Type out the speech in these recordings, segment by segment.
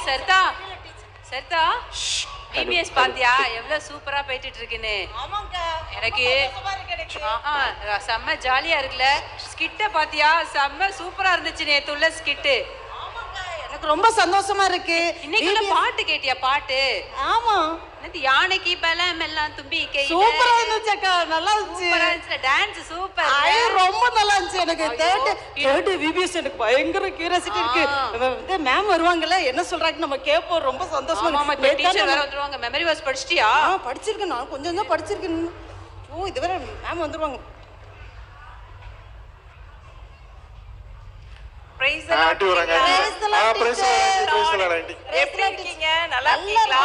சரிதா சரிதா PBS பாத்தியா எவ்வளவு சூப்பரா போயிட்டு இருக்குன்னு. எனக்கு செம்ம ஜாலியா இருக்குல்ல. ஸ்கிட்ட பாத்தியா செம்ம சூப்பரா இருந்துச்சு நேத்து உள்ள ஸ்கிட்டு. எனக்கு ரொம்ப சந்தோஷமா இருக்கு. இன்னைக்கு பாட்டு கேட்டியா? பாட்டு ஆமா, யானைக்கு பலம் எல்லாம் தும்பி சூப்பரா இருந்துச்சு அக்கா. நல்லா இருந்துச்சு. டான்ஸ் சூப்பர், ரொம்ப நல்லா இருந்துச்சு. எனக்கு தேர்ட் விபிஎஸ் எனக்கு பயங்கர கியூரியாசிட்டி இருக்கு. மேம் வருவாங்கல்ல, என்ன சொல்றாங்க நம்ம கேட்போம். ரொம்ப சந்தோஷமா. டீச்சர் வேற வந்துருவாங்க. மெமரி வர்ஸ் படிச்சிட்டியா? படிச்சிருக்கேன், நான் கொஞ்சம் தான் படிச்சிருக்கேன். ஓ, இதுவரை மேம் வந்துருவாங்க. எப்படி இருக்கீங்க? நல்லா இருக்கீங்களா?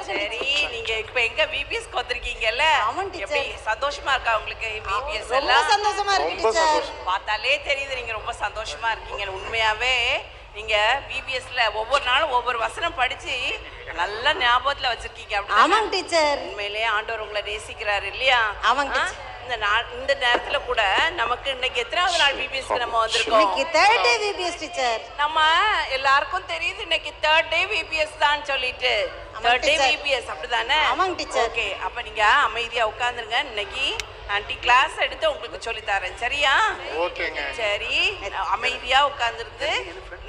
சரி, நீங்க இப்ப எங்க பிபிஎஸ் வந்திருக்கீங்கல்ல, எப்படி சந்தோஷமா இருக்கா உங்களுக்கு? பிபிஎஸ் எல்லாம் சந்தோஷமா இருக்கு. பார்த்தாலே தெரியுது நீங்க ரொம்ப சந்தோஷமா இருக்கீங்க. உண்மையாவே நீங்க பிபிஎஸ்ல ஒவ்வொரு நாளும் ஒவ்வொரு வசனம் படிச்சு நல்ல ஞாபகத்துல வச்சிருக்கீங்க. ஆமாங்க டீச்சர். உண்மையிலேயே ஆண்டவர் உங்களை நேசிக்கிறாரு இல்லையா? ஆமாங்க. இந்த நேரத்துல கூட நமக்கு இன்னைக்கு எத்தனாவது நாள் பிபிஎஸ்க்கு நம்ம வந்திருக்கோம்? இன்னைக்கு தேர்ட் டே பிபிஎஸ் டீச்சர். நம்ம எல்லாருக்கும் தெரியுது இன்னைக்கு தேர்ட் டே பிபிஎஸ் தான் சொல்லிட்டு. தேர்ட் டே பிபிஎஸ் அப்படிதானே? ஆமாங்க டீச்சர். ஓகே, அப்ப நீங்க அமைதியா உட்கார்ந்துருங்க. இன்னைக்கு ஆன்ட்டி கிளாஸ் எடுத்து உங்களுக்கு சொல்லி தரேன், சரியா? ஓகேங்க. சரி, அமைதியா உட்கார்ந்துருந்து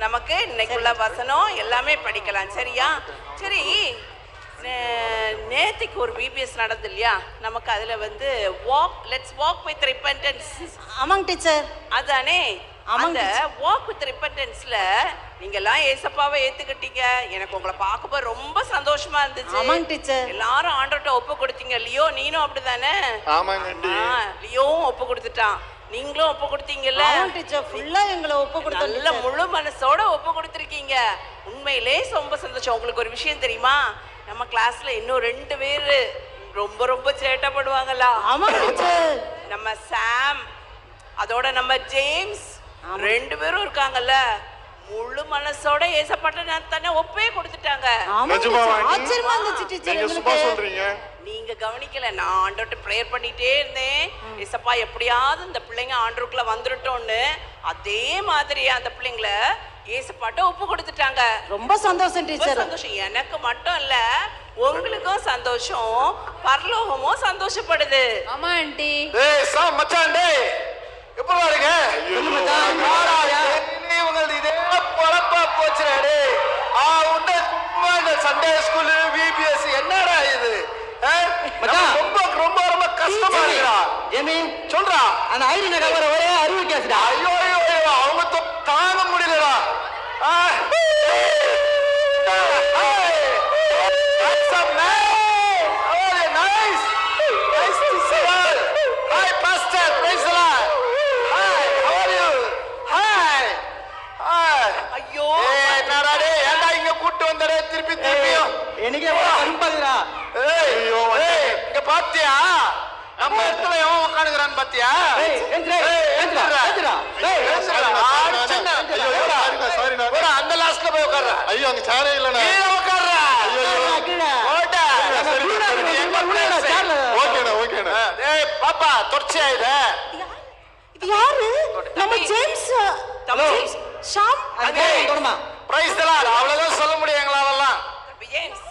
நமக்கு இன்னைக்குள்ள வசனம் எல்லாமே படிக்கலாம், சரியா? சரி, நேத்திக்கு ஒரு பிபிஎஸ் நடந்து இல்லையா? நமக்கு அதுல வந்து லெட்ஸ் வாக் வித் ரிப்பெண்டன்ஸ். ஆமாங்க டீச்சர். அதானே? அந்த வாக் வித் ரிப்பெண்டன்ஸ்ல நீங்க எல்லாம் ஏசப்பாவை ஏத்துக்கிட்டீங்க. எனக்கு உங்களை பார்க்கும்போது ரொம்ப சந்தோஷமா இருந்துச்சு. ஆமாங்க டீச்சர். எல்லாரும் ஆண்டவர்ட்ட ஒப்பு கொடுத்தீங்க. லியோ நீனும் அப்படிதானே? ஆமாங்க ஆண்டி. லியோவும் ஒப்பு கொடுத்துட்டான். நீங்களும் ஒப்பு கொடுத்தீங்கல்ல? ஆமாங்க டீச்சர். ஃபுல்லா எங்களை ஒப்பு கொடுத்தோம். நல்ல முழு மனசோட ஒப்பு கொடுத்துருக்கீங்க. உண்மையிலே ரொம்ப சந்தோஷம். உங்களுக்கு ஒரு விஷயம் தெரியுமா? நம்ம கிளாஸ்ல இன்னும் 2 பேரு ரொம்ப ரொம்ப சேட்டை பண்ணுவாங்களா? ஆமாங்க டீச்சர். நம்ம சாம், அதோட நம்ம ஜேம்ஸ் 2 பேரும் இருக்காங்கல்ல, முழு மனசோட ஏசப்பட்ட தானே ஒப்பே கொடுத்துட்டாங்க. ஆச்சரியமா இருந்துச்சு டீச்சர். நீங்க சும்மா சொல்றீங்க. நீங்க கவனிக்கல. நான் ஆண்டவர்ட்ட பிரேயர் பண்ணிட்டே இருந்தேன், ஏசப்பா எப்படியாவது இந்த பிள்ளைங்க ஆண்டவருக்குள்ள வந்துடட்டும்னு. அதே மாதிரி அந்த பிள்ளைங்களை ஏசப்பாட்ட ஒப்பு கொடுத்துட்டாங்க. ரொம்ப சந்தோஷம் டீச்சர். சந்தோஷம். எனக்கு மட்டும் இல்ல, உங்களுக்கும் சந்தோஷம், பரலோகமும் சந்தோஷப்படுது. ஆமா ஆண்டி. டேய் சாம் மச்சான், டேய் எப்போ வரீங்க? சொல்லு மச்சான், வாடாயா. இவங்க இதே பொழப்பா போச்சுடா டேய். உன்ன சும்மா இந்த சண்டே ஸ்கூல் பிபிஎஸ் என்னடா இது? மச்சான் ரொம்ப ரொம்ப ரொம்ப கஷ்டமா இருக்குடா. ஜெமி சொல்றா. அந்த ஐரின கவர ஒரே அறிவு கேஸ்டா. ஐயோ ஐயோ அவங்க தாங்க முடியலடா. What's up, man? How are you? Nice. Nice to see you. Hi, Pastor. Praise the Lord. Hi. How are you? Hi. Hi. ஐயோ, என்னடா டேய், ஏன்டா இங்க கூட்டி வந்தடே திருப்பி திருப்பியும்? எனக்கே கருப்பாதுடா. ஐயோ, இங்க பாத்தியா? நம்ம இடத்துல எவன் உட்கார்ந்துறான் பாத்தியா? அந்த லாஸ்ட்ல போய் உட்கார்ற. ஐயோ அங்க சேரே இல்லடா. கீழ உட்கார்ற. ஐயோ ஓடா. ஓகேடா ஓகேடா. ஏய் பாப்பா தொடர்ச்சியா இது. இது யாரு? நம்ம ஜேம்ஸ். ஜேம்ஸ் ஷாம். அடேய் பிரைஸ் தி லார்ட். அவ்வளவுதான் சொல்ல முடியும் எங்களால. ஜேம்ஸ்,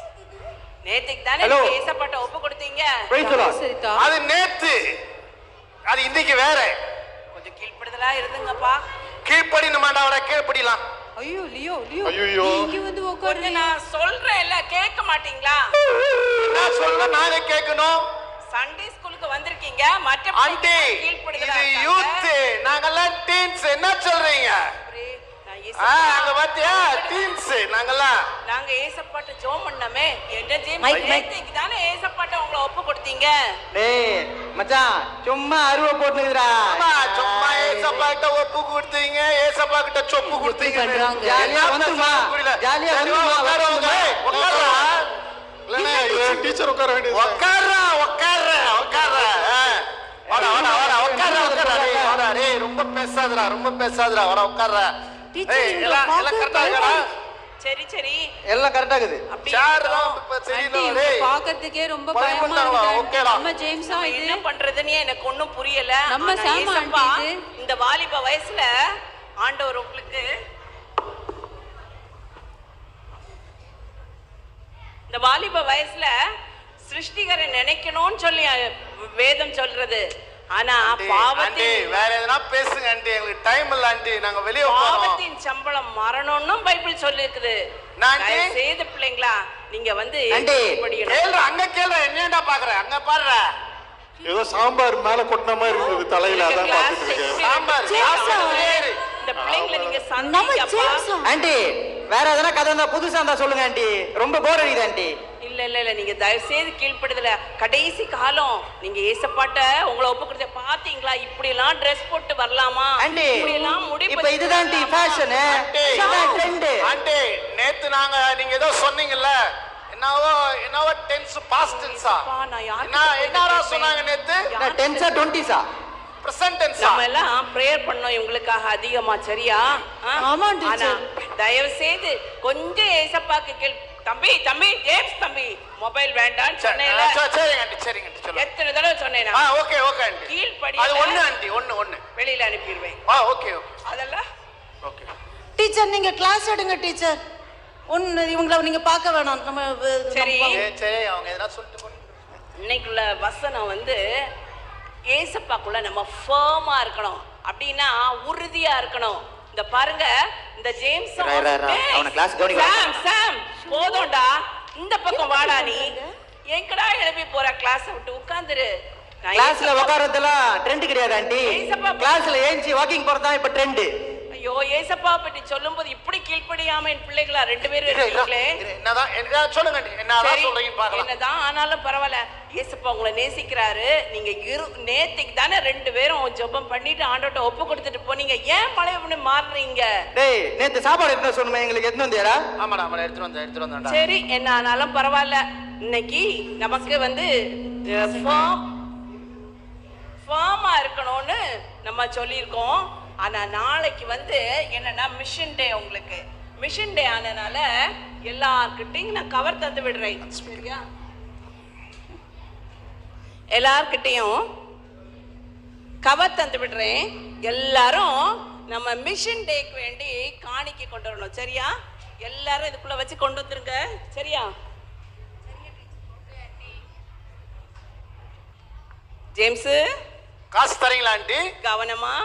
நேத்துக்கு தானே ஏசப்பட்ட ஒப்பு கொடுத்தீங்க. அது நேத்து, அது இன்னைக்கு வேற. கொஞ்சம் கீழ்ப்படுதலா இருந்துங்கப்பா. கீழ்ப்படின மாட்டாவட கீழ்ப்படிலாம். ஐயோ லியோ லியோ, ஐயோ இங்க வந்து உட்கார்ந்து நான் சொல்றேன் இல்ல, கேட்க மாட்டீங்களா? நான் சொல்ல நானே கேட்கணும். சண்டே ஸ்கூலுக்கு வந்திருக்கீங்க, மற்ற ஆண்டி இது யூத், நாங்கெல்லாம் டீன்ஸ். என்ன சொல்றீங்க? அங்க பாத்தியா டீன்ஸ் நாங்கெல்லாம். நாங்க ஏசப்பாட்ட ஜெபம் பண்ணமே. என்ன ஜெபம் நேத்துக்கு தானே ஏசப்பாட்ட உங்களை ஒப்பு கொடுத்தீங்க. டேய் மச்சான் சும்மா அருவ போட்டுக்குறா. ஆமா சும்மா ஏசப்பாட்ட ஒப்பு கொடுத்தீங்க, ஏசப்பா கிட்ட சொப்பு கொடுத்தீங்க. ஜாலியா வந்துமா, ஜாலியா வந்துமா. உட்கார்றா. இல்லனா டீச்சர் உட்கார வேண்டியது. உட்கார்றா உட்கார்றா உட்கார்றா. வாடா வாடா வாடா உட்கார்றா உட்கார்றா. டேய் வாடா டேய், ரொம்ப பேசாதடா ரொம்ப பேசாதடா. வாடா உட்கார்றா. ஏய் எல்லாம் கரெக்ட்டா இருக்கடா? சரி சரி எல்லாம் கரெக்ட்டா இருக்குது. சேர் தான் இப்ப சரியில்லை டேய். பாக்கிறதுக்கே ரொம்ப பயமா இருக்கு. நம்ம ஜேம்ஸா இது என்ன பண்றதுன்னு எனக்கு ஒண்ணும் புரியல. நம்ம சாமா ஆண்டி இந்த வாலிப வயசுல ஆண்டவர் உங்களுக்கு இந்த வாலிப வயசுல சிருஷ்டிகரை நினைக்கணும்னு சொல்லி வேதம் சொல்றது. ஆனா பாவத்தின் வேற எதனா பேசுங்க ஆண்டி, எங்களுக்கு டைம் இல்ல ஆண்டி, நாங்க வெளிய போறோம். பாவத்தின் சம்பளம் மரணம்னு பைபிள் சொல்லிருக்குது. செய்த பிள்ளைங்களா நீங்க வந்து கேள்ற அங்க கேள்ற என்னடா பாக்குற அங்க பாடுற ஏதோ சாம்பார் மேல கொட்டின மாதிரி இருந்தது தலையில, அதான் பாத்துட்டு இருக்கேன். சாம்பார் இந்த பிள்ளைங்களை நீங்க சந்திச்சப்பா. ஆண்டி வேற எதனா கதை இருந்தா புதுசா இருந்தா சொல்லுங்க ஆண்டி, ரொம்ப போர் அடிக்குது ஆண்டி. இல்ல நீங்க தயவு செய்து கீழ்ப்படுதல. கடைசி காலம் நீங்க ஏசப்பாட்ட உங்களை ஒப்பு கொடுத்த பாத்தீங்களா? இப்படி எல்லாம் ட்ரெஸ் போட்டு வரலாமா? இப்படி எல்லாம் முடி இப்ப இதுதான் டி ஃபேஷன், இதுதான் ட்ரெண்ட். ஆண்டி நேத்து நாங்க நீங்க ஏதோ சொன்னீங்கல்ல, என்னவோ டென்ஸ் பாஸ்ட் டென்ஸா என்னடா சொன்னாங்க நேத்து? டென்ஸா 20ஸா பிரசன்ட் டென்ஸ்? நம்ம எல்லாம் பிரேயர் பண்ணோம் இவங்களுக்காக அதிகமா, சரியா? ஆமா ஆனா டீச்சர். தயவு செய்து கொஞ்சம் ஏசப்பாக்கு கேள். தம்பி ஜேம்ஸ் தம்பி மொபைல் வேண்டாம்னு சொன்னேன்ல. சரிங்க ஆண்டி, சரிங்க ஆண்டி, சொல்லுங்க. எத்தனை தடவை சொன்னேனா? Okay okay aunty. கீழ்ப்படி அது ஒண்ணு ஆண்டி, ஒண்ணு வெளியில அனுப்பிடுவேன். ஓகே ஓகே அதெல்லாம் ஓகே. டீச்சர் நீங்க கிளாஸ் எடுங்க டீச்சர். ஒன்னு இவங்கள நீங்க பார்க்க வேணாம். நம்ம சரி சரி அவங்க எதனா சொல்லிட்டு போங்க. இன்னைக்குள்ள வசனம் வந்து ஏசப்பாக்குள்ள நம்ம ஃபர்மா இருக்கணும், அப்படின்னா உறுதியா இருக்கணும். இந்த பாருங்க இந்த ஜேம்ஸ் அவன கிளாஸ் கவனிங்க. சாம் போதும்டா, இந்த பக்கம் வாடா. நீ எங்கடா எழுப்பி போற? கிளாஸ் விட்டு உட்கார்ந்துரு. கிளாஸ்ல உட்கார்றதெல்லாம் ட்ரெண்ட் கிடையாது ஆண்டி, கிளாஸ்ல ஏஞ்சி வாக்கிங் போறதா இப்ப ட்ரெண்ட். ஐயோ ஏசப்பா பற்றி சொல்லும்போது இப்படி கீழ்ப்படியாம என் பிள்ளைகளா 2 பேரும் இருக்கீங்களே. என்னதான் சொல்லுங்க ஆண்டி, என்னதான் சொல்றீங்க பார்க்கலாம். என்னதான் ஆனாலும் பரவாயில்ல, ஏசப்பா உங்களை நேசிக்கிறாரு. நீங்க நேத்திக்கு தானே 2 பேரும் ஜெபம் பண்ணிட்டு ஆண்டவர்ட்ட ஒப்பு கொடுத்துட்டு போனீங்க. ஏன் பழைய பண்ணி மாறுறீங்க? டேய் நேத்து சாப்பாடு எடுத்து சொன்னமே, எங்களுக்கு எடுத்து வந்தியாடா? ஆமாடா ஆமாடா, எடுத்து வந்தேன்டா. சரி என்ன ஆனாலும் பரவாயில்ல. இன்னைக்கு நமக்கு வந்து ஃபார்மா இருக்கணும்னு நம்ம சொல்லியிருக்கோம். ஆனா நாளைக்கு வந்து என்னன்னா மிஷன் டே. உங்களுக்கு மிஷன் டே ஆனனால எல்லார்கிட்டையும் நான் கவர் தந்து விடுறேன், சரியா? எல்லார்கிட்டையும் கவர் தந்து விடுறேன். எல்லாரும் நம்ம மிஷன் டேக்கு வேண்டி காணிக்கை கொண்டு வரணும், சரியா? எல்லாரும் இதுக்குள்ள வச்சு கொண்டு வந்துருங்க, சரியா? ஜேம்ஸ் காசு தரீங்களா ஆண்டி? கவனமா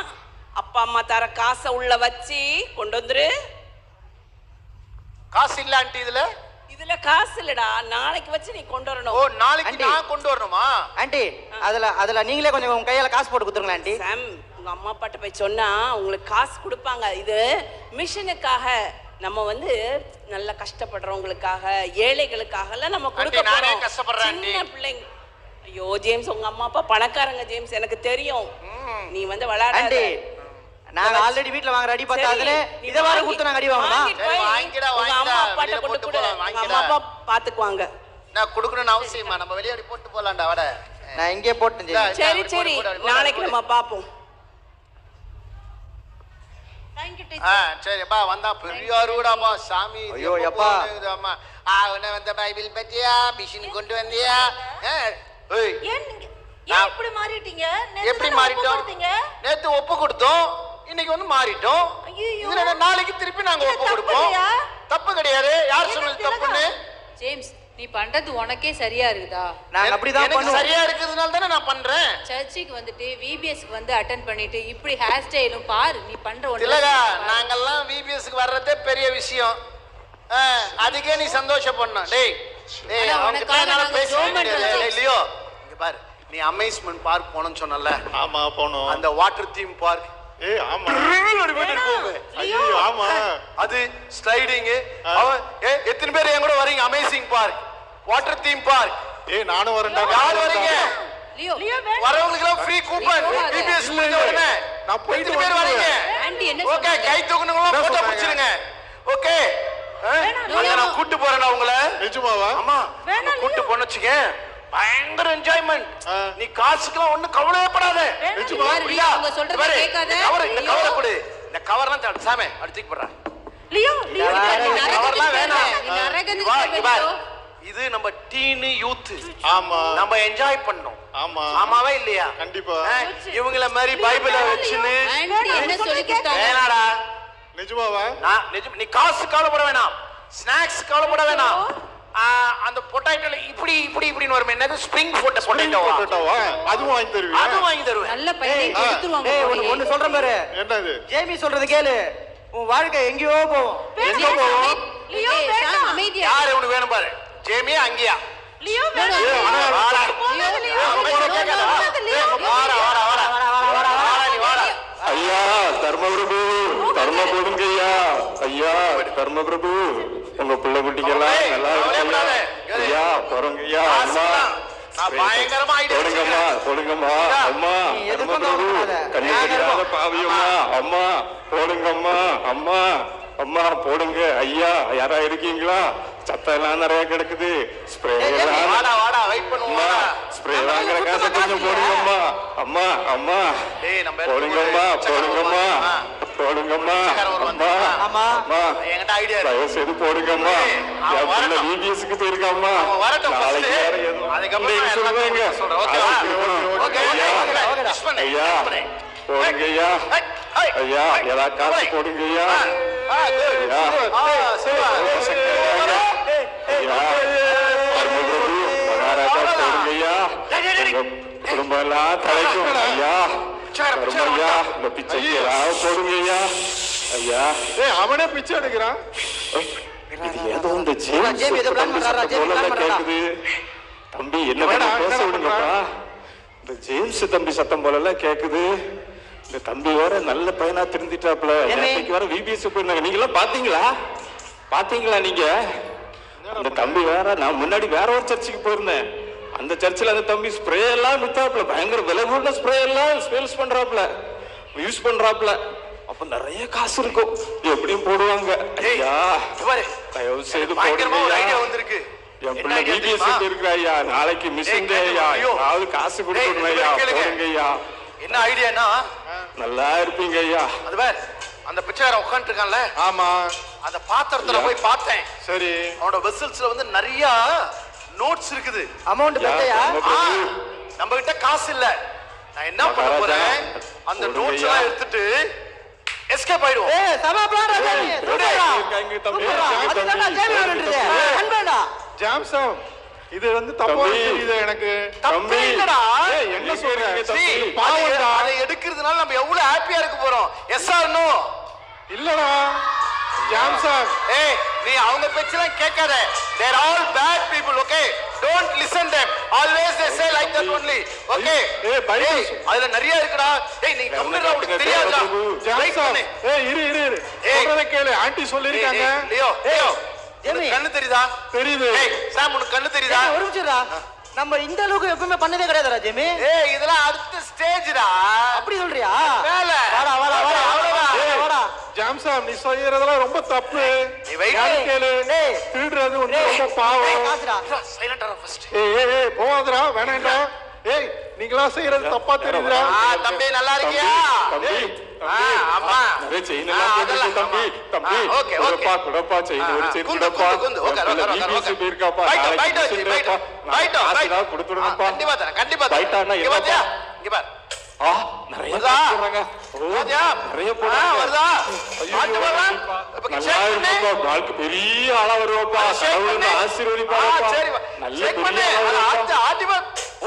அப்பா அம்மா தர காசை உள்ள வச்சு கொண்டு வந்துரு. காசு இல்ல ஆண்டி இதுல காசு இல்லடா, நாளைக்கு வச்சு நீ கொண்டு வரணும். ஓ நாளைக்கு நான் கொண்டு வரணுமா ஆண்டி? அதுல நீங்களே கொஞ்சம் உங்க கையால காசு போட்டு கொடுத்துருங்களா ஆண்டி? சாம் உங்க அம்மா அப்பாட்ட போய் சொன்னா உங்களுக்கு காசு கொடுப்பாங்க. இது மிஷனுக்காக, நம்ம வந்து நல்ல கஷ்டப்படுறவங்களுக்காக, ஏழைகளுக்காக எல்லாம் நம்ம கொடுக்க போறோம். சின்ன பிள்ளைங்க. ஐயோ ஜேம்ஸ் உங்க அம்மா அப்பா பணக்காரங்க ஜேம்ஸ், எனக்கு தெரியும். நீ வந்து விளையாடாத. நாங்க ஆல்ரெடி வீட்ல வாங்குற அடி பார்த்தா அதுல இத வர கொடுத்து நாங்க அடி வாங்குமா? வாங்கிடா உங்க அம்மா அப்பாட்ட கொண்டு கொடு, உங்க அம்மா அப்பா பாத்துக்குவாங்க. நான் கொடுக்கணும்னு அவசியமா? நம்ம வெளிய அடி போட்டு போலாம்டா வட. நான் இங்கே போட்டேன். சரி நாளைக்கு நம்ம பாப்போம். Thank you teacher. சரி பா வந்தா பெரிய அருடாமா சாமி. ஐயோ அப்பா அம்மா அவன வந்த பைபிள் பத்தியா மிஷின் கொண்டு வந்தியா? ஏய் ஏன் இப்படி மாறிட்டீங்க? எப்படி மாறிட்டோம்? நேத்து ஒப்பு கொடுத்தோம், இன்னைக்கு வந்து மாறிட்டோம். இதுல நாளைக்கு திருப்பி நாங்க ஒப்பு கொடுப்போம். தப்பு கிடையாது. யார் சொன்னது தப்புன்னு? ஜேம்ஸ் நீ பண்றது உனக்கே சரியா இருக்குதா? நாங்க அப்படிதான் பண்ணுவோம். சரியா இருக்குதுனால தானே நான் பண்றேன். சர்ச்சுக்கு வந்துட்டு விபிஎஸ்க்கு வந்து அட்டெண்ட் பண்ணிட்டு இப்படி ஹேர் ஸ்டைலும் பாரு நீ பண்ற ஒண்ணு இல்லடா, நாங்கெல்லாம் விபிஎஸ்க்கு வர்றதே பெரிய விஷயம். அதுக்கே நீ சந்தோஷப்படணும். டேய் டேய் அவனுக்கு பேசுறேன் இல்லையோ? இங்க பாரு, நீ அமேஸ்மென்ட் பார்க் போனன்னு சொன்னல. ஆமா போனோம். அந்த வாட்டர் தீம் பார்க். ஆமா ஐயோ ஆமா, அது ஸ்லைடிங். எத்தனை பேர் என் கூட வரீங்க? Amazing park, water theme park. நானும் வரேன்டா. யார் வரீங்க? லியோ வரவங்களுக்கு எல்லாம் ஃப்ரீ கூப்பன். பிபிஎஸ் முடிஞ்ச உடனே நான் போயிட்டு பேர் வரீங்க. ஆண்டி என்ன ஓகே, கை தூக்குனவங்க போட்டோ பிடிச்சிருங்க. ஓகே நான் கூட்டி போறேன் உங்களை. நிஜமாவா? ஆமா கூட்டி போன வச்சுக்க, பயங்கர என்ஜாய்மெண்ட். நீ காசுக்குலாம் ஒண்ணும் கவலையப்படாத. அவங்க சொல்றத கேட்காத. இந்த கவரை கொடு. இந்த கவர்லாம் தர சாமே அடுத்து போடுறேன். லியோ கவர்லாம் வேணாம். நீ நரகத்துக்கு இது நம்ம டீன் யூத். ஆமா நம்ம என்ஜாய் பண்ணோம். ஆமா ஆமாவே இல்லையா? கண்டிப்பா. இவங்கள மாதிரி பைபிள வச்சுன்னு ஆண்டி என்ன சொல்லி கொடுத்தாங்க? வேணாடா. நிஜமாவா? நீ காசு கவலைப்பட வேணாம், ஸ்நாக்ஸ் கவலைப்பட வேணாம். அந்த பொட்டாட்டோல இப்படி இப்படி இப்படின்னு வரும். என்னது ஸ்ப்ரிங் பொட்டாட்டோவா? அதுவும் வாங்கி தருவேன். அதுவும் வாங்கி தருவேன். நல்ல பையன் கொடுத்துருவாங்க. ஒண்ணு சொல்றேன் பாரு. என்னது? ஜேமி சொல்றது கேளு. உன் வாழ்க்கை எங்கேயோ போகும். எங்க போகும்? லியோ வேண்டாம். அமைதியா. யாரு உனக்கு வேணும் பாரு. ஜேமி அங்கயா? லியோ வேண்டாம். வாடா. ஐயா தர்மபிரபு, தர்ம போடுங்க ஐயா. ஐயா தர்மபிரபு, உங்க பிள்ளை குட்டிக்கெல்லாம் நல்லா இருக்கு ஐயா. போறங்க ஐயா. அம்மா பயங்கரமா போடுங்கம்மா, போடுங்கம்மா. அம்மா தர்மபிரபு, கண்ணு பாவியம்மா. அம்மா போடுங்கம்மா. அம்மா அம்மா போடுங்க ஐயா. யாரா இருக்கீங்களா? சத்தம் எல்லாம் நிறைய கிடக்குது. ஸ்ப்ரே ஸ்ப்ரே வாங்குற காசை கொஞ்சம் போடுங்கம்மா. அம்மா அம்மா போடுங்கம்மா, போடுங்கம்மா, போடுங்கம்மா. அம்மா அம்மா தயவு செய்து போடுங்கம்மா. என் பிள்ளை விபிஎஸ்க்கு போயிருக்காம்மா. நாளைக்கு வேற எதுவும் சொல்லுவாங்க. ஐயா போடுங்க ஐயா. ஐயா ஏதாவது காசு போடுங்க ஐயா. குடும்பம் எல்லாம் தலைக்கும் ஐயா. ஐயா இந்த பிச்சைக்கு ஏதாவது போடுங்க ஐயா. ஐயா அவனே பிச்சை எடுக்கிறான். இது ஏதோ இந்த கேக்குது. தம்பி என்ன பேச விடுங்கப்பா. இந்த ஜேம்ஸ் தம்பி சத்தம் போல எல்லாம் கேக்குது. இந்த தம்பி வேற நல்ல பையனா திருந்திட்டாப்ல. இன்னைக்கு வேற விபிஎஸ் போயிருந்தாங்க. நீங்க எல்லாம் பாத்தீங்களா? பாத்தீங்களா நீங்க? அந்த தம்பி வேற, நான் முன்னாடி வேற ஒரு சர்ச்சுக்கு போயிருந்தேன். அந்த சர்ச்சில் அந்த தம்பி ஸ்ப்ரே எல்லாம் வித்தாப்ல. பயங்கர விலை கூட ஸ்ப்ரே எல்லாம் சேல்ஸ் பண்றாப்ல, யூஸ் பண்றாப்ல. அப்ப நிறைய காசு இருக்கும். எப்படியும் போடுவாங்க. ஐயா தயவு செய்து போடுங்க. என் பிள்ளை விபிஎஸ் இருக்கிறா ஐயா. நாளைக்கு மிஷின் டே ஐயா. ஏதாவது காசு கொடுக்கணும் ஐயா. போடுங்க ஐயா. என்ன ஐடியானா நல்லா இருப்பீங்க ஐயா. அது வேற அந்த பிச்சைக்காரன் உட்கார்ந்து இருக்கான்ல. ஆமா. அந்த பாத்திரத்துல போய் பார்த்தேன். சரி. அவனோட வெசல்ஸ்ல வந்து நிறைய நோட்ஸ் இருக்குது. அமௌண்ட் பெட்டையா? நம்ம கிட்ட காசு இல்ல. நான் என்ன பண்ண போறேன்? அந்த நோட்ஸ் எல்லாம் எடுத்துட்டு எஸ்கேப் ஆயிடுவோம். ஏய் சபா பிளான் ராஜானி. இருக்காங்க தம்பி. அதுதான் ஜேமி வரணும்ன்றதே. அன்பேடா. ஜாம்சம் இது வந்து தப்பா தெரியுது எனக்கு. தம்பி இல்லடா. என்ன சொல்றீங்க தம்பி? பாவம்டா. அதை எடுக்கிறதுனால நம்ம எவ்வளவு ஹாப்பியா இருக்க போறோம். Yes or no? இல்லடா ஜாம்சம். ஏய் நீ அவங்க பேச்செல்லாம் கேட்காத. they are all bad people, okay? don't listen them. always they say like that only, okay? ஏய் பைபிள் அதுல நிறைய இருக்குடா. ஏய் நீ கம்மிரா உனக்கு தெரியாதா? ஜாம்சம் ஏய் இரு சொல்றத கேளு. ஆன்ட்டி சொல்லிருக்காங்க. லியோ கண்ணு தெரியுதா? தெரியுது. ஏய் சாம் உனக்கு கண்ணு தெரியுதா? ஒரு நிமிஷம்டா. நம்ம இந்த அளவுக்கு எப்பவுமே பண்ணதே கிடையாதுடா ஜேமி. ஏய் இதெல்லாம் அடுத்த ஸ்டேஜ்டா. அப்படி சொல்றியா? மேல வாடா வாடா. ஜாம்சம் நீ செய்யறதெல்லாம் ரொம்ப தப்பு. நீ வெயிட் கேளு. திருடுறது ரொம்ப பாவம். சைலண்டா ஃபர்ஸ்ட். ஏய் போவாதடா. வேணாம்டா. ஏய் நீங்களா செய்யறது தப்பா தெரியுதுடா. தம்பி நல்லா இருக்கியா? தம்பி ஆமா. அரே செயின் எல்லாம் போடுங்க தம்பி. தம்பி ஓகே குடப்பா செயின் ஒரு செயின் குடப்பா. ஓகே இருக்கா பைட்டா கொடுத்துடுங்கப்பா. கண்டிப்பா தரேன். கண்டிப்பா தரேன். பைட்டானா என்னப்பா? இங்க பாரு. நிறைய போடுறாங்க. நிறைய போடுறாங்க. வருதா? நல்லா இருக்குப்பா. வாழ்க்கை பெரிய ஆளா வருவாப்பா. கடவுள் ஆசீர்வதிப்பாப்பா. நல்ல பெரிய ஆளா வருவாப்பா. ஓ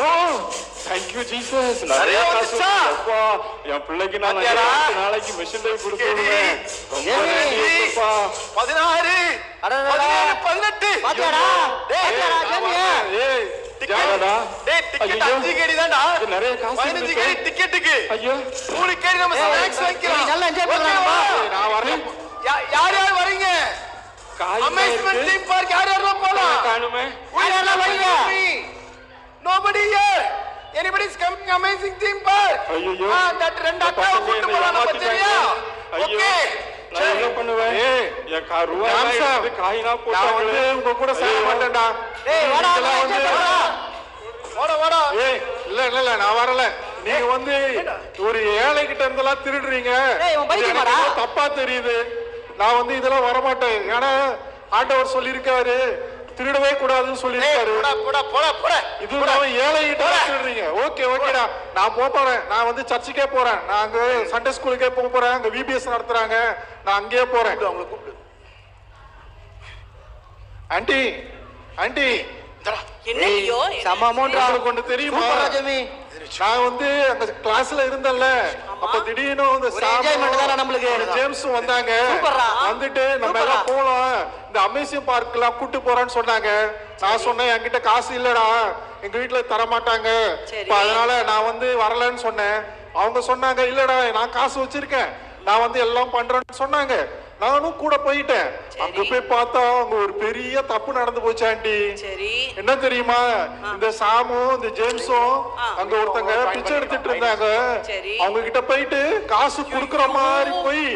thank you jesus. நிறைய காசு அப்பா. என் பிள்ளைக்கு நான் நாளைக்கு மெஷின் டைப் கொடுத்துடுவேன். ரொம்ப நன்றிப்பா. 16 18 பாத்தியாடா? ஏய் ஜாடா. டிக்கெட் 5 கேடி தான்டா. நிறைய காசு 15 கேடி டிக்கெட்டுக்கு. ஐயோ 3 கேடி நம்ம ஸ்நாக்ஸ் வாங்கிக்கலாம். நல்லா என்ஜாய் பண்ணலாம்ப்பா. நான் வரேன். யார் வரீங்க? அமேஸ்மென்ட் தீம் பார்க் யாரெல்லாம் போலாம்? காணுமே. யாரெல்லாம் வரீங்க? Nobody here. Anybody is coming amazing theme park? ஐயோ that ரெண்டு அக்கா கூட்டி போறாங்க பாத்தியா? ஓகே நான் என்ன பண்ணுவேன்? என் ரூவா காயினா போட்டா வந்து உங்க கூட சேர மாட்டேன்டா. ஏய் வாடா வாடா. ஏய் இல்ல நான் வரல. நீங்க வந்து ஒரு ஏழை கிட்ட இருந்தெல்லாம் திருடுறீங்க. ஏய் உன் பைக் மாடா. தப்பா தெரியுது. நான் வந்து இதெல்லாம் வர மாட்டேன். ஏன்னா ஆண்டவர் சொல்லிருக்காரு திருடவே கூடாதுன்னு சொல்லிருக்காரு. போடா. இது நான் ஏழை கிட்ட திருடுறீங்க. ஓகேடா நான் போறேன். நான் வந்து சர்ச்சுக்கே போறேன். நான் அங்க சண்டே ஸ்கூலுக்கே போறேன். அங்க விபிஎஸ் நடத்துறாங்க. நான் அங்கேயே போறேன். அவங்களை கூப்பிடு. ஆண்டி ஆண்டி என்னையோ செம அமௌண்ட் உங்களுக்கு ஒண்ணு தெரியுமா ஜெமி நான் வந்து அந்த கிளாஸ்ல இருந்தேன்ல அப்ப திடீர்னு இந்த enjoyment தானே நம்மளுக்கு. ஜேம்ஸும் வந்தாங்க சூப்பர்ரா. வந்துட்டு நம்ம எல்லாம் போலாம் இந்த அமேசிங் பார்க் எல்லாம் கூட்டு போறேன்னு சொன்னாங்க. நான் சொன்னேன் என்கிட்ட காசு இல்லடா எங்க வீட்டுல தர மாட்டாங்க அதனால நான் வந்து வரலன்னு சொன்னேன். அவங்க சொன்னாங்க இல்லடா நான் காசு வச்சிருக்கேன் நான் வந்து எல்லாம் பண்றேன்னு சொன்னாங்க. நானும் கூட போயிட்டேன். அங்க போய் பார்த்தா அங்க ஒரு பெரிய தப்பு நடந்து போச்சு ஆண்டி. என்ன தெரியுமா இந்த சாமும் இந்த ஜேம்ஸும் அங்க ஒருத்தங்க பிச்சை எடுத்துட்டு இருந்தாங்க. அவங்க கிட்ட போயிட்டு காசு குடுக்கற மாதிரி போய்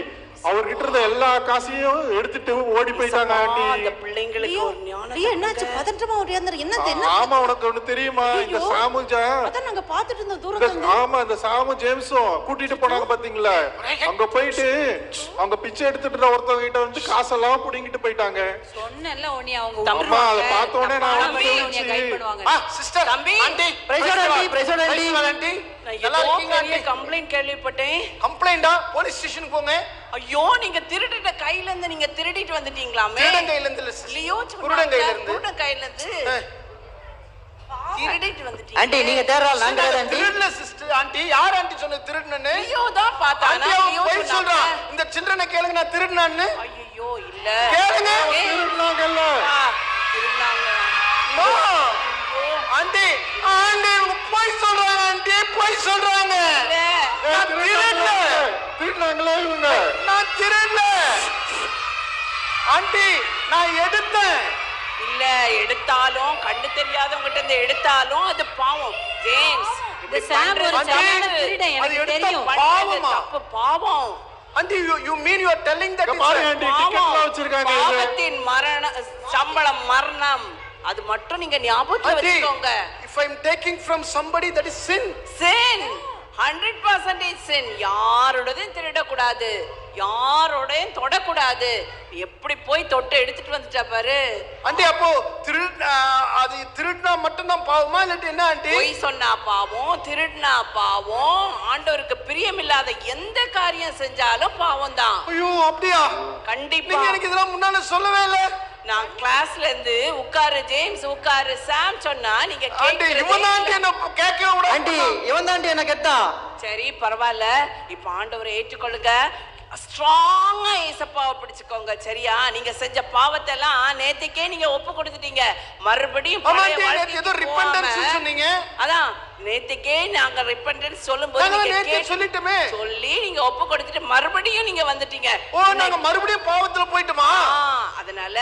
அவர்கிட்ட இருந்த எல்லா காசையும் எடுத்துட்டு ஓடி போயிட்டாங்க ஆண்டி. அந்த பிள்ளைங்களுக்கு ஒரு ஞானம் என்னாச்சு பதற்றமா ஓடியாந்தாரு என்ன ஆமா உனக்கு ஒண்ணு தெரியுமா இந்த சாமுஜா அத நாங்க பாத்துட்டு இருந்த தூரத்துல ஆமா இந்த சாமு ஜேம்ஸும் கூட்டிட்டு போனாங்க பாத்தீங்களா அங்க போயிட்டு அவங்க பிச்சை எடுத்துட்டு ஒருத்தவங்க கிட்ட வந்து காசெல்லாம் புடிங்கிட்டு போயிட்டாங்க. சொன்னேன்ல உன்னை அவங்க அம்மா அதை பார்த்த உடனே நான் வந்து உன்னை கைட் பண்ணுவாங்க. சிஸ்டர் தம்பி ஆண்டி பிரசிடென்ட் ஆண்டி நல்லா இருக்கீங்க ஆண்டி கம்ப்ளைன்ட் கேள்விப்பட்டேன். கம்ப்ளைண்டா போலீஸ் ஸ்டேஷனுக்கு போங்க. ஐயோ நீங்க திருடிட்ட கையில இருந்து நீங்க திருடிட்டு வந்துட்டீங்களாமே. திருடன் கையில இருந்து லியோ குருடன் கையில இருந்து குருடன் கையில இருந்து திருடிட்டு வந்துட்டீங்க. ஆண்டி நீங்க தேர்றால் நாங்க ஆண்டி திருடல சிஸ்டர் ஆண்டி யார் ஆண்டி சொன்னது திருடனன்னு? லியோ தான் பார்த்தானா லியோ போய் சொல்றா இந்த சில்ட்ரனை கேளுங்க நான் திருடனன்னு. ஐயோ இல்ல கேளுங்க திருடனாங்கல்ல திருடனாங்க. நோ ஆண்டி ஆண்டி போய் சொல்றாங்க ஆண்டி போய் சொல்றாங்க. நான் திருடல திருடனாங்களா இவங்க? நான் திருடல ஆண்டி நான் எடுத்தேன். இல்ல எடுத்தாலும் கண்ணு தெரியாதவங்க கிட்ட இருந்து எடுத்தாலும் அது பாவம். ஜேம்ஸ் இந்த சாம் ஒரு சாமான திருடன் எனக்கு தெரியும். பாவமா தப்பு பாவம். Aunty you mean you are telling that பாரு ஆண்டி டிக்கெட்லாம் வச்சிருக்காங்க இது பாவத்தின் சம்பளம் மரணம். அது மட்டும் நீங்க ஞாபகத்துல வச்சுக்கோங்க. if I am taking from somebody that is sin 100% sin. யாரோடதையும் திருடக்கூடாது யாரோடையும் தொடக்கூடாது. எப்படி போய் தொட்டு எடுத்துட்டு வந்துட்டா பாரு ஆண்டி. அப்போ அது திருடினா மட்டும் தான் பாவமா இல்ல என்ன ஆண்டி? பொய் சொன்னா பாவம் திருடினா பாவம். ஆண்டவருக்கு பிரியமில்லாத எந்த காரியம் செஞ்சாலும் பாவம் தான். ஐயோ அப்படியா? கண்டிப்பா. நீங்க எனக்கு இதெல்லாம் முன்னால சொல்லவே இல்ல. நான் கிளாஸ்ல இருந்து உட்காரு ஜேம்ஸ் உட்காரு சாம் சொன்னா நீங்க ஆண்டி இவன் தான் என்ன கேட்கவே கூடாது. ஆண்டி இவன் தான் என்ன கேட்டா சரி பரவாயில்ல. இப்ப ஆண்டவரை ஏற்றுக்கொள்ளுங்க. ஸ்ட்ராங்கா ஏசப்பாவை பிடிச்சுக்கோங்க சரியா? நீங்க செஞ்ச பாவத்தை எல்லாம் நேத்துக்கே நீங்க ஒப்பு கொடுத்துட்டீங்க. மறுபடியும் ஏதோ ரிப்பெண்டன்ஸ் சொன்னீங்க. அதான் நேத்துக்கே நாங்க ரிப்பெண்டன்ஸ் சொல்லும்போது நீங்க சொல்லிட்டோமே சொல்லி நீங்க ஒப்பு கொடுத்துட்டு மறுபடியும் நீங்க வந்துட்டீங்க. ஓ நாங்க மறுபடியும் பாவத்துல போயிட்டோமா? அதனால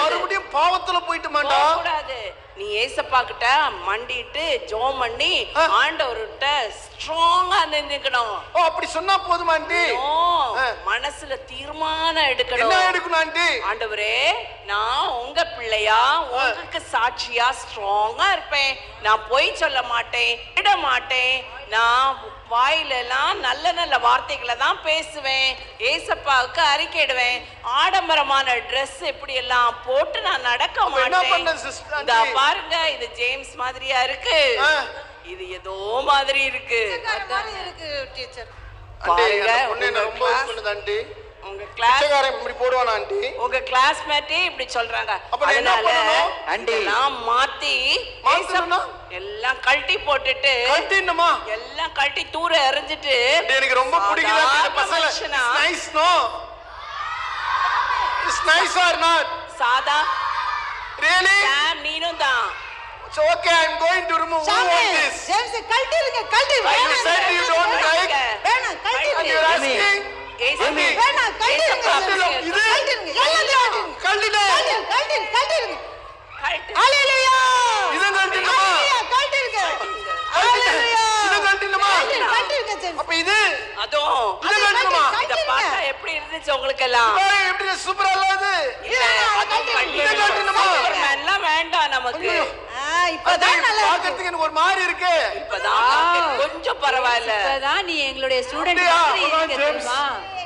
மறுபடியும் பாவத்துல போயிட்டோமாடா? கூடாது. நீ ஏசப்பா கிட்ட மண்டிட்டு ஜெபம் பண்ணி ஆண்டவர்கிட்ட ஸ்ட்ராங்கா நின்னுக்கணும். ஓ அப்படி சொன்னா போதுமா ஆண்டி? மனசுல தீர்மானம் எடுக்கணும். என்ன எடுக்கணும் ஆண்டி? ஆண்டவரே நான் உங்க பிள்ளையா உங்களுக்கு சாட்சியா ஸ்ட்ராங்கா இருப்பேன். நான் பொய் சொல்ல மாட்டேன் விட மாட்டேன். நான் வாயிலெல்லாம் நல்ல நல்ல வார்த்தைகளை தான் பேசுவேன். ஏசப்பாவுக்கு அறிக்கையிடுவேன். ஆடம்பரமான ட்ரெஸ் இப்படி எல்லாம் போட்டு நான் நடக்க மாட்டேன். பாருங்க இது ஜேம்ஸ் மாதிரியா இருக்கு. இது ஏதோ மாதிரி இருக்கு. டீச்சர் உங்க கிளாஸ்காரன் இப்படி போடுவானா ஆண்டி? உங்க கிளாஸ்மேட்டே இப்படி சொல்றாங்க. அதனால எல்லாம் மாத்தி எல்லாம் கழட்டி போட்டுட்டு எல்லாம் கழட்டி தூர எறிஞ்சிட்டு எனக்கு ரொம்ப பிடிக்கல இந்த பசங்க. Nice no it's nice or not? சாதா ரியலி சாம் நீனும் தான். So okay, I am going to remove all this. James கழட்டிடுங்க கழட்டிடுங்க. I said you don't like. வேணாம் கழட்டிடுங்க. You are asking. வேணாம் கழட்டிடுங்க. இது எல்லாத்தையும் கழட்டிடு. கழட்டிடுங்க. ஹalleluya. இது கழட்டிடுமா? கழட்டிடுங்க. ஹalleluya. இது கழட்டிடுமா? கழட்டிடுங்க ஜேம்ஸ். அப்ப இது அதோ இது கழட்டிடுமா? இத பார்த்தா எப்படி இருந்துச்சு உங்களுக்கு எல்லாம்? எப்படி சூப்பரா இல்ல இது? இது கழட்டிடுமா? எல்லாம் வேண்டாம் நமக்கு. இப்பதான் நல்லா பாக்கிறதுக்கு எனக்கு ஒரு மாதிரி இருக்கு. இப்பதான் கொஞ்சம் பரவாயில்ல. இப்பதான் நீ எங்களுடைய ஸ்டூடண்ட் மாதிரி இருக்க தெரியுமா?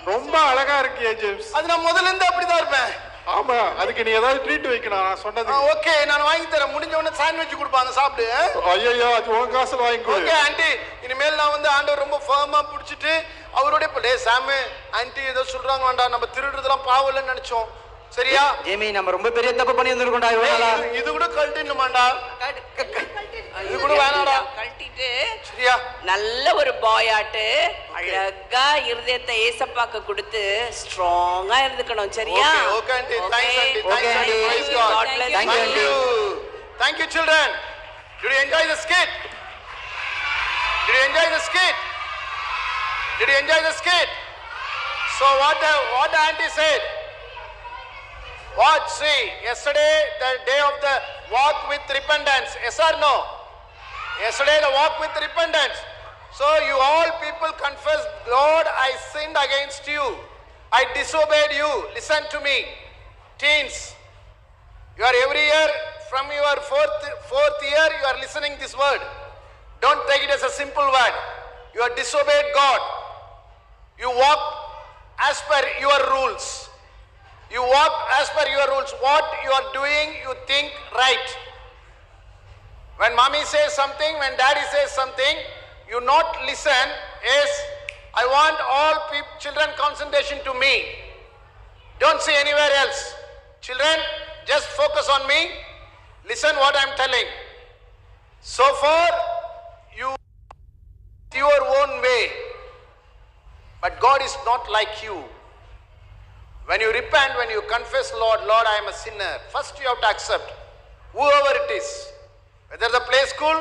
ரொம்ப அழகா இருக்கியே ஜேம்ஸ். அது நான் முதல்ல இருந்து அப்படிதான் இருப்பேன். ஆமா அதுக்கு நீ ஏதாவது ட்ரீட் வைக்கணும் நான் சொன்னது. ஓகே நான் வாங்கி தரேன். முடிஞ்ச உடனே சாண்ட்விச் கொடுப்பாங்க சாப்பிடு. ஐயோ அது உன் காசுல வாங்கி கொடு. ஓகே ஆண்டி இனிமேல் நான் வந்து ஆண்டவர் ரொம்ப ஃபர்மா பிடிச்சிட்டு அவரோட டே சாமு ஆண்டி ஏதோ சொல்றாங்க வேண்டாம் நம்ம திருடுறதெல்லாம் பாவம் இல்லைன்னு நினைச்சோம். சரியா? ஜெமி நம்ம ரொம்ப பெரிய தப்பு பண்ணி வந்திருக்கோம்டா இவனால. இது கூட கழட்டினுமாண்டா, இது கூட வேணாடா. கழட்டிட்டு சரியா? நல்ல ஒரு பாயாட்டு அழகா இருதயத்தை ஏசப்பாக்கு கொடுத்து ஸ்ட்ராங்கா இருந்துக்கணும். சரியா? Okay aunty, thanks aunty, Okay, thanks aunty, aunty. praise God. God bless Thank you, Thank aunty. you. Thank you children. Did you enjoy the skit? Did you enjoy the skit? Did you enjoy the skit? So what the auntie said? What? See, yesterday the day of the walk with repentance. Yes or no? Yesterday the walk with repentance. So you all people confess, Lord, I sinned against you. I disobeyed you. Listen to me. Teens, you are every year from your fourth year you are listening this word. Don't take it as a simple word. You are disobeyed God. You walk as per your rules. You walk as per your rules. What you are doing, you think right. When mommy says something, when daddy says something, you not listen. Yes, I want all children concentration to me. Don't see anywhere else. Children, just focus on me. Listen what I am telling. So far, you your own way. But God is not like you. When you repent, when you confess, Lord, I am a sinner. First you have to accept whoever it is. Whether the play school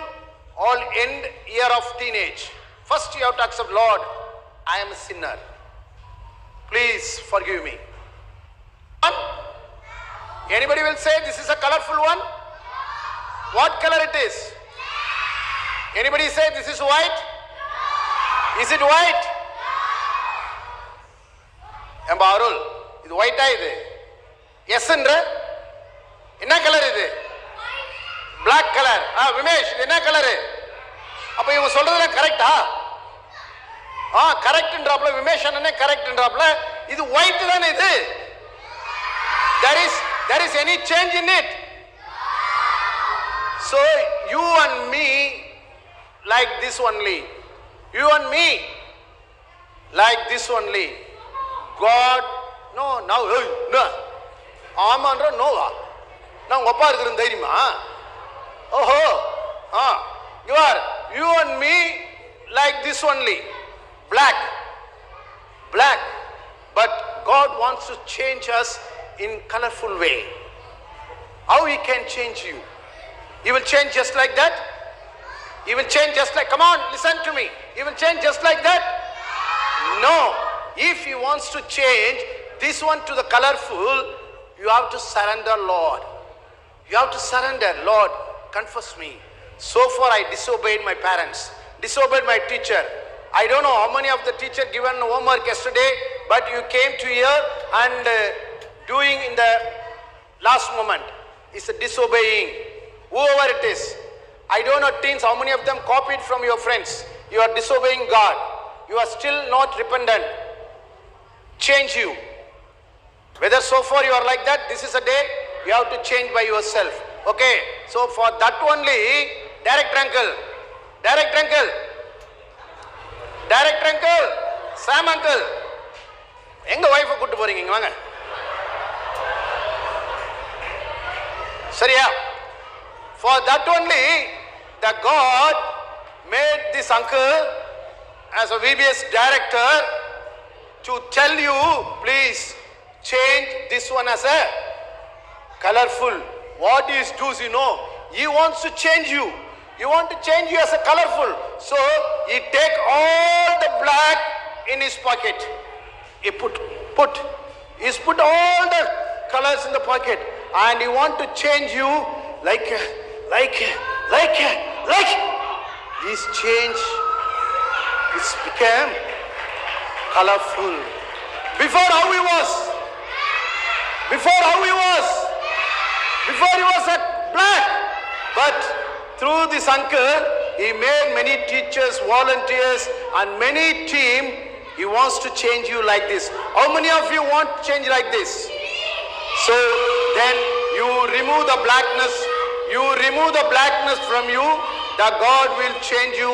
or end year of teenage. First you have to accept, Lord, I am a sinner. Please forgive me. Anybody will say this is a colorful one? What color it is? Anybody say this is white? Is it white? Amba Arul, இது white இது? Yes என்ற? என்ன colour இது? Black color. விமேஷ், இது என்ன colour? அப்ப இவங்க சொல்றதுல கரெக்ட்டா? கரெக்ட்ன்றாப்ல விமேஷ் அண்ணனே கரெக்ட்ன்றாப்ல. இது white தானே இது? There is any change in it? So you and me like this only. You and me like this only. God, no, now, no. ஆமான்ற Noah? நான் உங்க அப்பா இருக்கிற தைரியமா? ஓஹோ, you and me like this only. Black. But God wants to change us in colorful way. How he can change you? He will change just like that? He will change just like, come on, listen to me. He will change just like that? No. If he wants to change this one to the colorful, you have to surrender, Lord. You have to surrender, Lord, confess me. So far I disobeyed my parents, disobeyed my teacher. I don't know how many of the teacher given homework yesterday, but you came to here and doing in the last moment is disobeying. Whoever it is, I don't know teens how many of them copied from your friends. You are disobeying God. You are still not repentant. Change you. Whether so far you are like that, this is a day you have to change by yourself. Okay, so for that only, director uncle, Sam uncle, எங்க wife கூட்டி போறீங்க இங்க வாங்க. சரியா? For that only, the God made this uncle as a VBS director to tell you, please change this one as a colorful. What is does you know? He wants to change you. He wants to change you as a colorful. So he take all the black in his pocket. He he's put all the colors in the pocket, and he want to change you like this change. It's became colorful. Before how he was? Before he was a black. But through this uncle, he made many teachers, volunteers, and many team. He wants to change you like this. How many of you want to change like this? So then you remove the blackness. You remove the blackness from you. The God will change you.